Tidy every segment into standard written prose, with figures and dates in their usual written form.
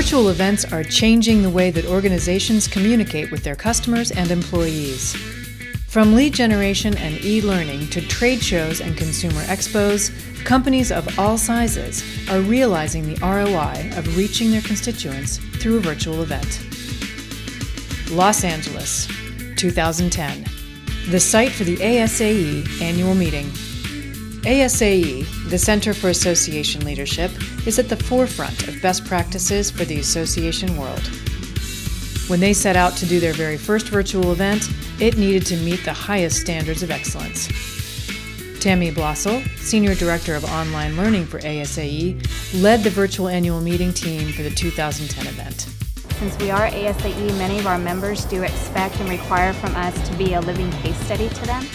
Virtual events are changing the way that organizations communicate with their customers and employees. From lead generation and e-learning to trade shows and consumer expos, companies of all sizes are realizing the ROI of reaching their constituents through a virtual event. Los Angeles, 2010. The site for the ASAE annual meeting. ASAE, the Center for Association Leadership, is at the forefront of best practices for the association world. When they set out to do their very first virtual event, it needed to meet the highest standards of excellence. Tammy Blossel, Senior Director of Online Learning for ASAE, led the virtual annual meeting team for the 2010 event. Since we are ASAE, many of our members do expect and require from us to be a living case study to them.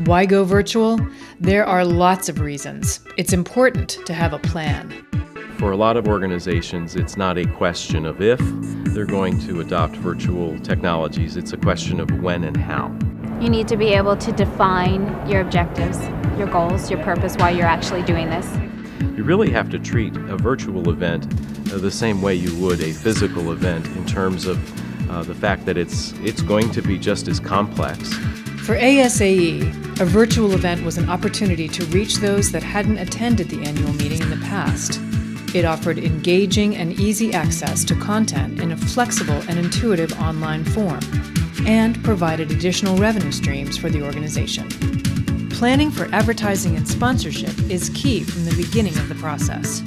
Why go virtual? There are lots of reasons. It's important to have a plan. For a lot of organizations, it's not a question of if they're going to adopt virtual technologies, it's a question of when and how. You need to be able to define your objectives, your goals, your purpose, why you're actually doing this. You really have to treat a virtual event the same way you would a physical event in terms of the fact that it's going to be just as complex. For ASAE, a virtual event was an opportunity to reach those that hadn't attended the annual meeting in the past. It offered engaging and easy access to content in a flexible and intuitive online form, and provided additional revenue streams for the organization. Planning for advertising and sponsorship is key from the beginning of the process.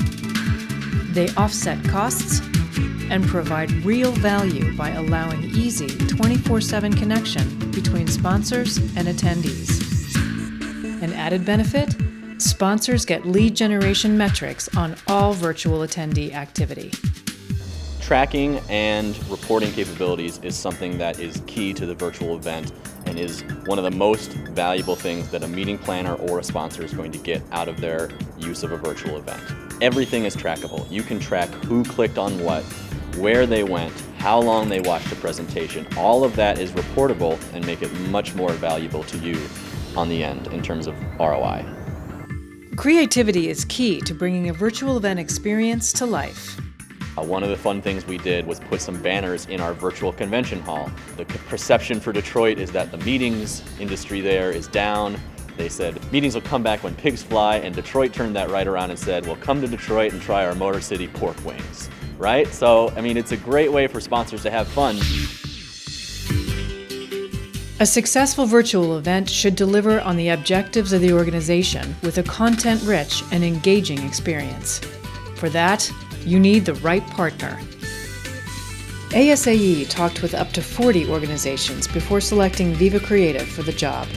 They offset costs and provide real value by allowing easy 24/7 connection between sponsors and attendees. An added benefit? Sponsors get lead generation metrics on all virtual attendee activity. Tracking and reporting capabilities is something that is key to the virtual event and is one of the most valuable things that a meeting planner or a sponsor is going to get out of their use of a virtual event. Everything is trackable. You can track who clicked on what, where they went, how long they watched the presentation. All of that is reportable and make it much more valuable to you on the end in terms of ROI. Creativity is key to bringing a virtual event experience to life. One of the fun things we did was put some banners in our virtual convention hall. The perception for Detroit is that the meetings industry there is down. They said meetings will come back when pigs fly, and Detroit turned that right around and said, well, come to Detroit and try our Motor City pork wings, right? So, I mean, it's a great way for sponsors to have fun. A successful virtual event should deliver on the objectives of the organization with a content-rich and engaging experience. For that, you need the right partner. ASAE talked with up to 40 organizations before selecting Viva Creative for the job.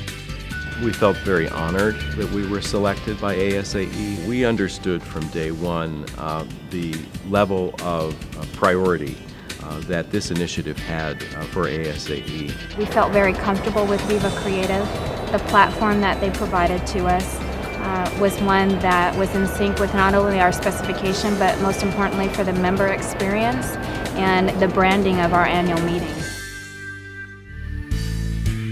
We felt very honored that we were selected by ASAE. We understood from day one the level of priority that this initiative had for ASAE. We felt very comfortable with Viva Creative. The platform that they provided to us was one that was in sync with not only our specification, but most importantly for the member experience and the branding of our annual meeting.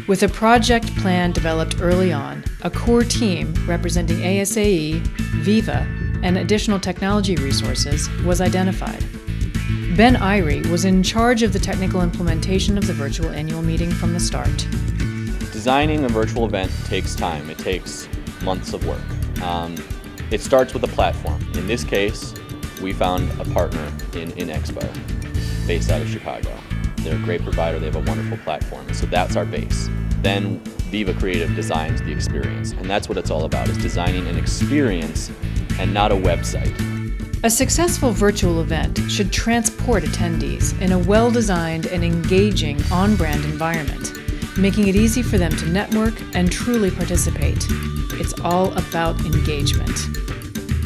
With a project plan developed early on, a core team representing ASAE, Viva, and additional technology resources was identified. Ben Irie was in charge of the technical implementation of the virtual annual meeting from the start. Designing a virtual event takes time. It takes months of work. It starts with a platform. In this case, we found a partner in Expo, based out of Chicago. They're a great provider. They have a wonderful platform. So that's our base. Then Viva Creative designs the experience. And that's what it's all about, is designing an experience and not a website. A successful virtual event should transport attendees in a well-designed and engaging on-brand environment, making it easy for them to network and truly participate. It's all about engagement.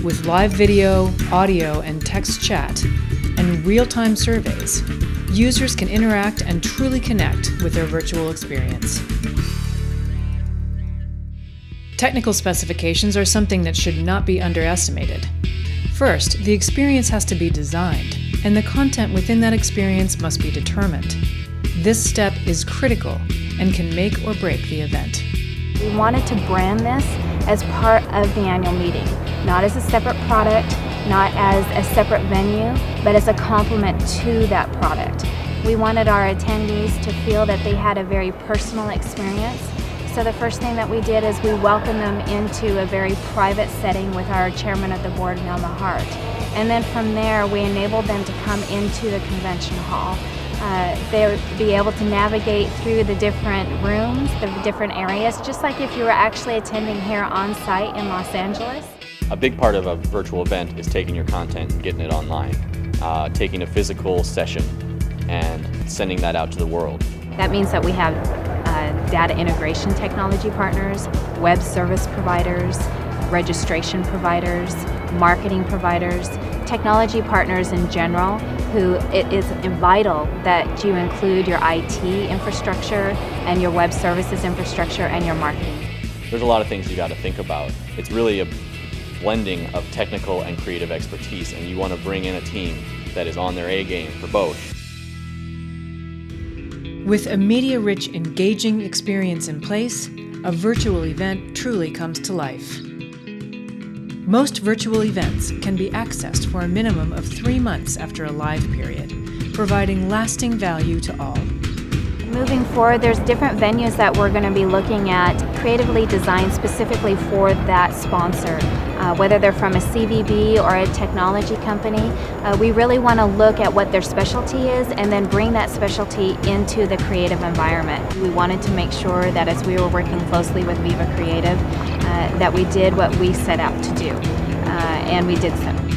With live video, audio, and text chat, and real-time surveys, users can interact and truly connect with their virtual experience. Technical specifications are something that should not be underestimated. First, the experience has to be designed, and the content within that experience must be determined. This step is critical and can make or break the event. We wanted to brand this as part of the annual meeting, not as a separate product, not as a separate venue, but as a complement to that product. We wanted our attendees to feel that they had a very personal experience. So the first thing that we did is we welcomed them into a very private setting with our chairman of the board, Nelma Hart. And then from there, we enabled them to come into the convention hall. They would be able to navigate through the different rooms, the different areas, just like if you were actually attending here on site in Los Angeles. A big part of a virtual event is taking your content and getting it online, taking a physical session and sending that out to the world. That means that we have data integration technology partners, web service providers, registration providers, marketing providers, technology partners in general, who it is vital that you include your IT infrastructure and your web services infrastructure and your marketing. There's a lot of things you got to think about. It's really a blending of technical and creative expertise, and you want to bring in a team that is on their A game for both. With a media-rich, engaging experience in place, a virtual event truly comes to life. Most virtual events can be accessed for a minimum of 3 months after a live period, providing lasting value to all. Moving forward, there's different venues that we're going to be looking at, creatively designed specifically for that sponsor. Whether they're from a CVB or a technology company, we really want to look at what their specialty is and then bring that specialty into the creative environment. We wanted to make sure that as we were working closely with Viva Creative, that we did what we set out to do, and we did so.